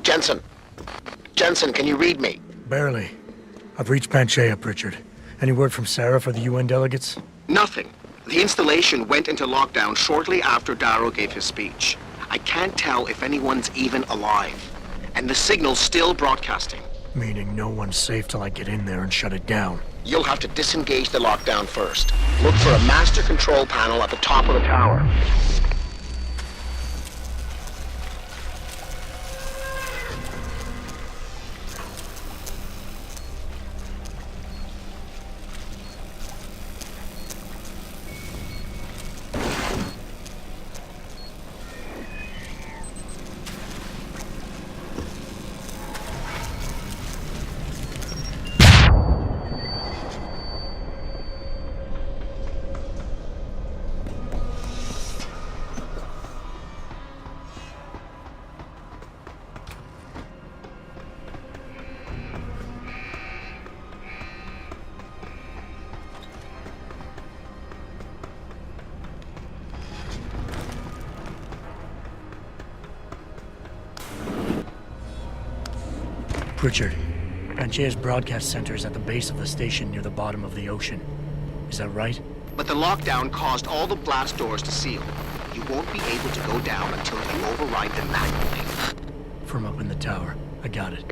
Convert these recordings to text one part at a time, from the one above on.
Jensen! Jensen, can you read me? Barely. I've reached Panchea, Pritchard. Any word from Sarah for the UN delegates? Nothing. The installation went into lockdown shortly after Darrow gave his speech. I can't tell if anyone's even alive. And the signal's still broadcasting. Meaning no one's safe till I get in there and shut it down. You'll have to disengage the lockdown first. Look for a master control panel at the top of the tower. Pritchard, Panchea's broadcast center is at the base of the station near the bottom of the ocean. Is that right? But the lockdown caused all the blast doors to seal. You won't be able to go down until you override them manually. From up in the tower. I got it.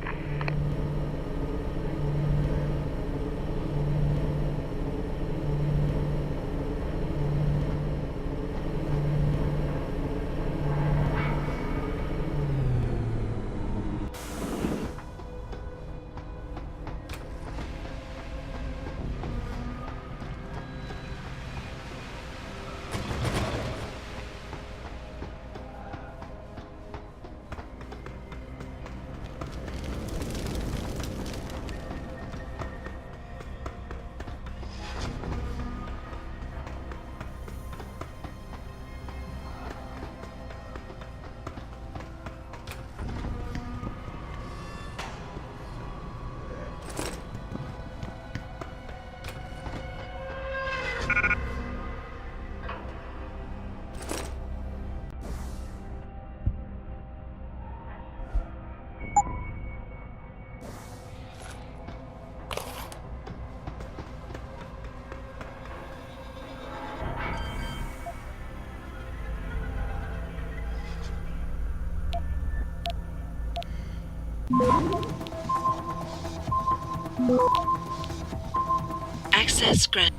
Access granted.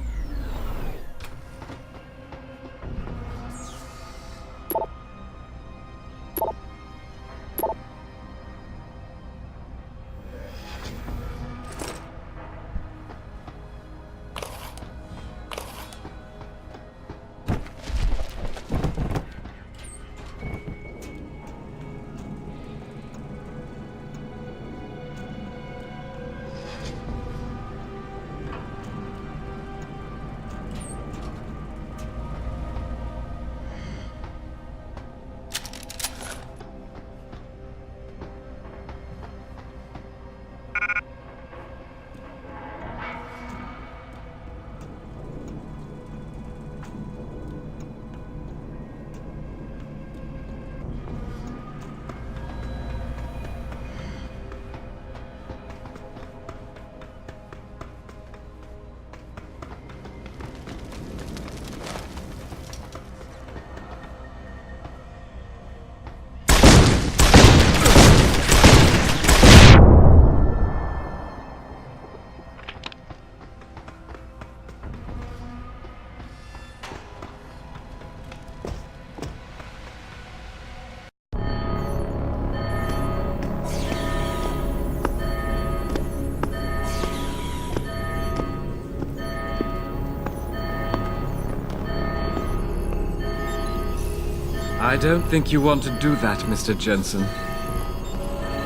I don't think you want to do that, Mr. Jensen.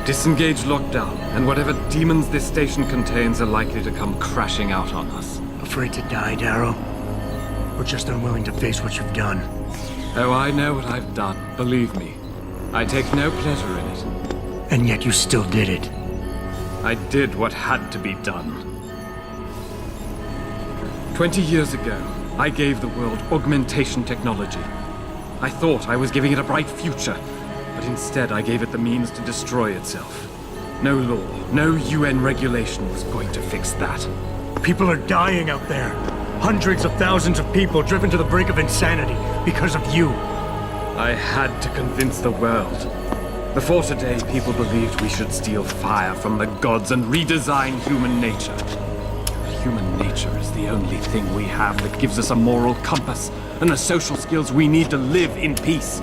Disengage lockdown, and whatever demons this station contains are likely to come crashing out on us. Afraid to die, Darrow? Or just unwilling to face what you've done? Oh, I know what I've done, believe me. I take no pleasure in it. And yet you still did it. I did what had to be done. 20 years ago, I gave the world augmentation technology. I thought I was giving it a bright future, But instead I gave it the means to destroy itself. No law, no UN regulation was going to fix that. People are dying out there. Hundreds of thousands of people driven to the brink of insanity because of you. I had to convince the world. Before today, people believed we should steal fire from the gods and redesign human nature. But human nature is the only thing we have that gives us a moral compass and the social skills we need to live in peace.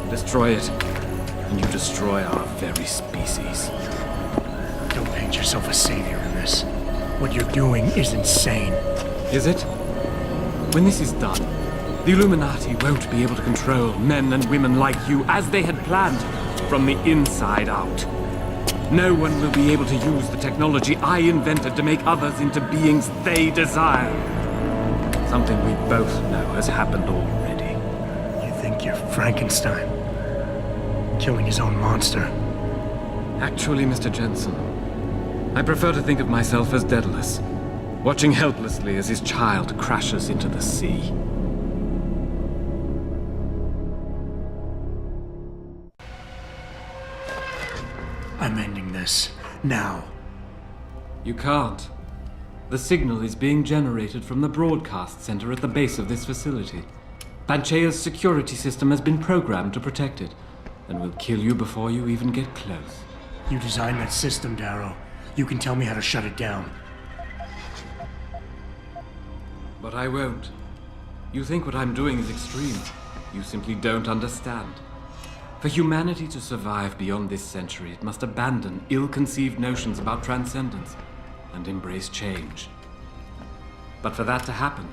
Destroy it, and you destroy our very species. Don't paint yourself a savior in this. What you're doing is insane. Is it? When this is done, the Illuminati won't be able to control men and women like you as they had planned, from the inside out. No one will be able to use the technology I invented to make others into beings they desire. Something we both know has happened already. You think you're Frankenstein? Killing his own monster? Actually, Mr. Jensen, I prefer to think of myself as Daedalus, watching helplessly as his child crashes into the sea. I'm ending this. Now. You can't. The signal is being generated from the broadcast center at the base of this facility. Panchea's security system has been programmed to protect it, and will kill you before you even get close. You designed that system, Darrow. You can tell me how to shut it down. But I won't. You think what I'm doing is extreme. You simply don't understand. For humanity to survive beyond this century, it must abandon ill-conceived notions about transcendence and embrace change. But for that to happen,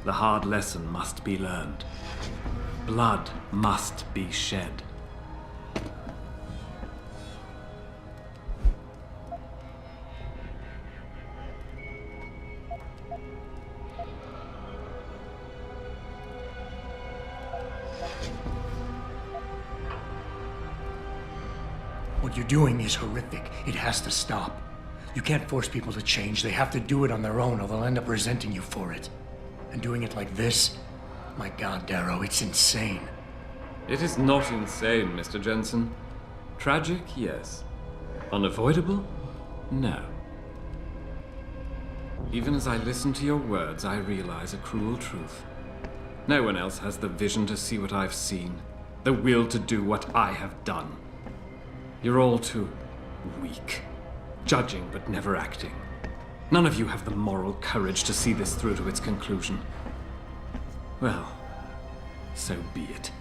the hard lesson must be learned. Blood must be shed. What you're doing is horrific. It has to stop. You can't force people to change. They have to do it on their own, or they'll end up resenting you for it. And doing it like this? My God, Darrow, it's insane. It is not insane, Mr. Jensen. Tragic, yes. Unavoidable? No. Even as I listen to your words, I realize a cruel truth. No one else has the vision to see what I've seen, the will to do what I have done. You're all too weak, judging but never acting. None of you have the moral courage to see this through to its conclusion. Well, so be it.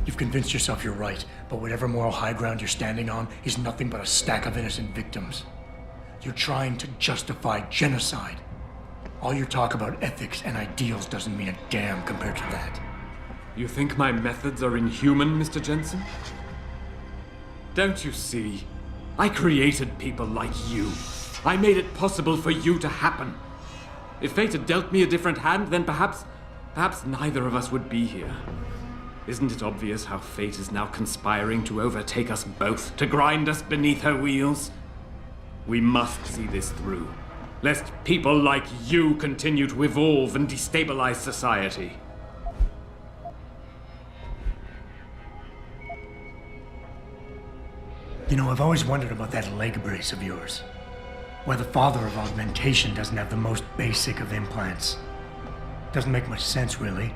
You've convinced yourself you're right, but whatever moral high ground you're standing on is nothing but a stack of innocent victims. You're trying to justify genocide. All your talk about ethics and ideals doesn't mean a damn compared to that. You think my methods are inhuman, Mr. Jensen? Don't you see? I created people like you. I made it possible for you to happen. If fate had dealt me a different hand, then perhaps neither of us would be here. Isn't it obvious how fate is now conspiring to overtake us both, to grind us beneath her wheels? We must see this through, lest people like you continue to evolve and destabilize society. You know, I've always wondered about that leg brace of yours. Why the father of augmentation doesn't have the most basic of implants. Doesn't make much sense, really.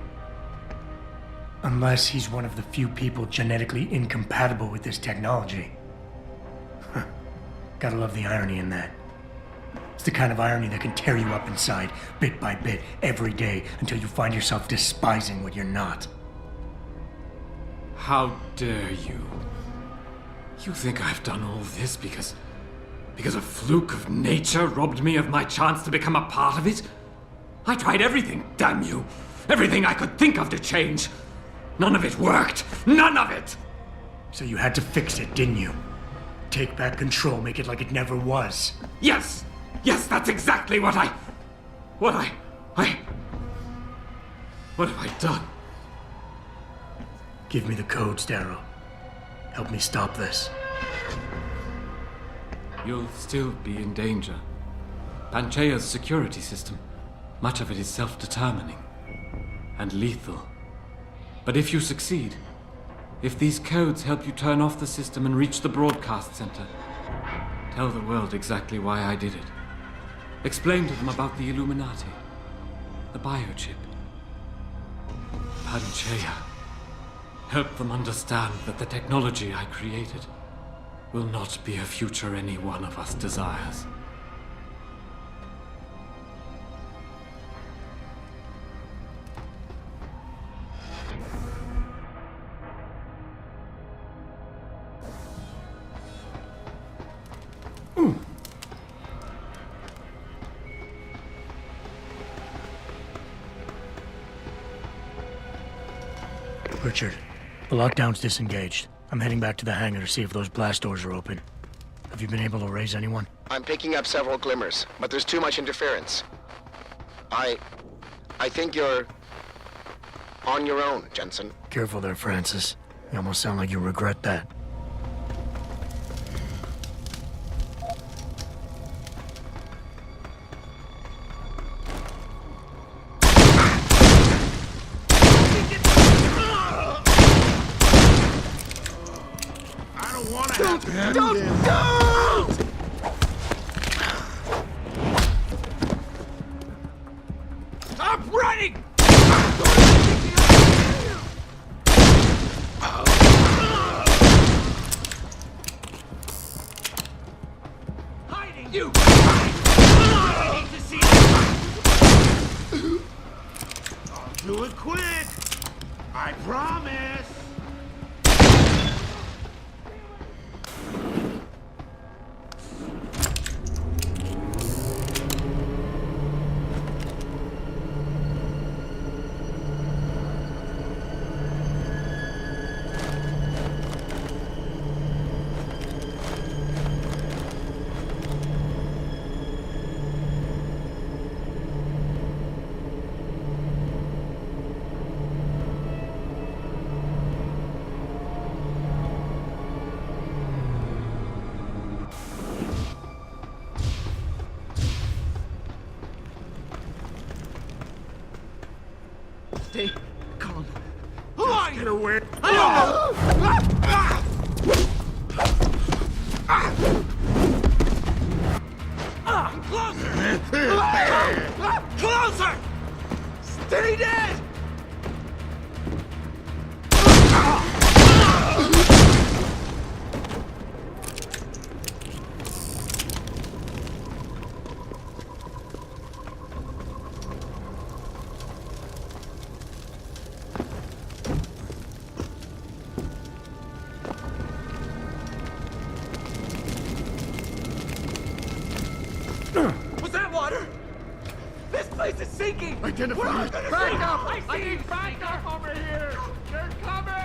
Unless he's one of the few people genetically incompatible with this technology. Huh. Gotta love the irony in that. It's the kind of irony that can tear you up inside, bit by bit, every day, until you find yourself despising what you're not. How dare you? You think I've done all this because a fluke of nature robbed me of my chance to become a part of it? I tried everything, damn you! Everything I could think of to change! None of it worked! None of it! So you had to fix it, didn't you? Take back control, make it like it never was. Yes! Yes, that's exactly what have I Give me the codes, Darrow. Help me stop this. You'll still be in danger. Panchaea's security system, much of it is self-determining and lethal. But if you succeed, if these codes help you turn off the system and reach the broadcast center, tell the world exactly why I did it. Explain to them about the Illuminati, the biochip, Panchaea. Help them understand that the technology I created will not be a future any one of us desires. Richard, the lockdown's disengaged. I'm heading back to the hangar to see if those blast doors are open. Have you been able to raise anyone? I'm picking up several glimmers, but there's too much interference. I think you're on your own, Jensen. Careful there, Francis. You almost sound like you regret that. Stop running! Hiding! You! I need to see you! I'll do it quick! I promise! Stay calm. Who are you? Get away. I don't know. Closer! Closer! Stay dead! Was that water? This place is sinking! Identify it. Back up! I need backup over here! They're coming!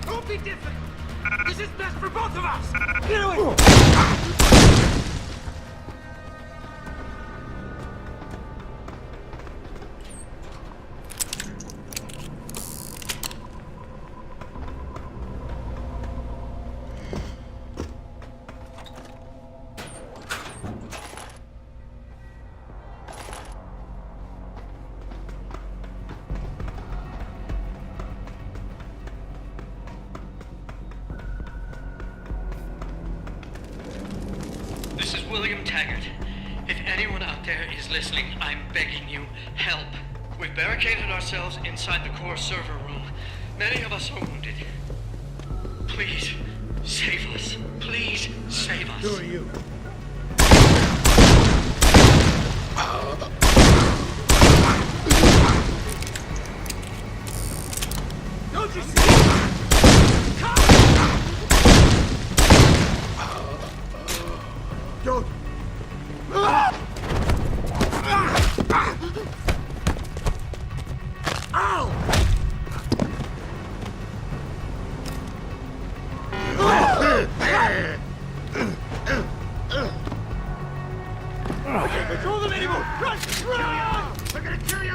Don't be difficult! This is best for both of us! Get away! This is William Taggart. If anyone out there is listening, I'm begging you, help. We've barricaded ourselves inside the core server room. Many of us are wounded. Please, save us. Please, save us. Who are you? Don't you see? Come! Don't. Ow! can't control them anymore! Run! Run! They're gonna kill you!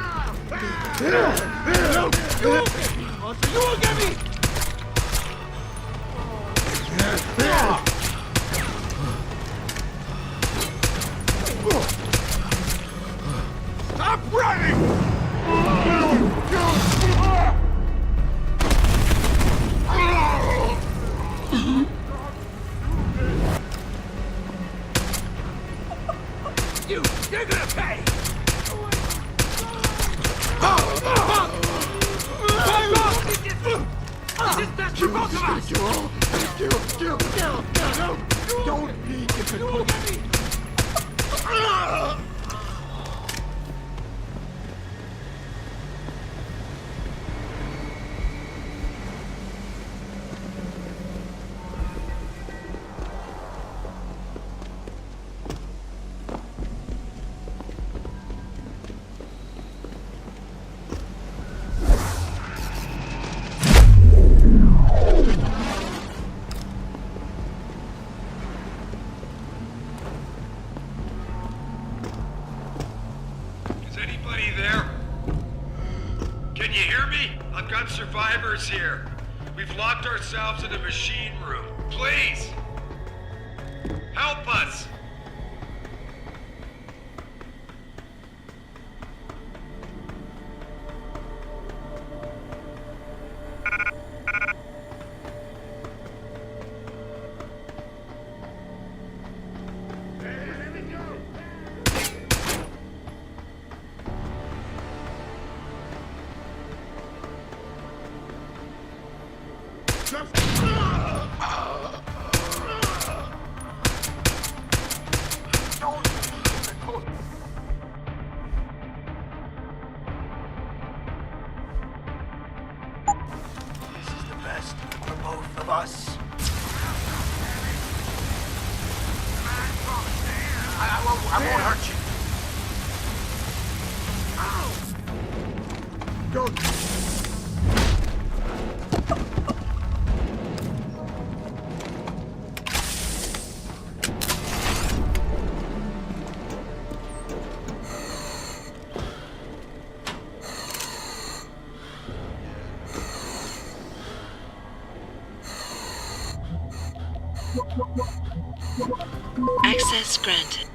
No! You won't get me! Monster, you won't get me! Stop running! You're gonna pay! This is best for both of us! Don't be difficult. Is anybody there? Can you hear me? I've got survivors here. We've locked ourselves in the machine room. Please! Help us! This is the best for both of us. I won't hurt you. Don't. Access granted.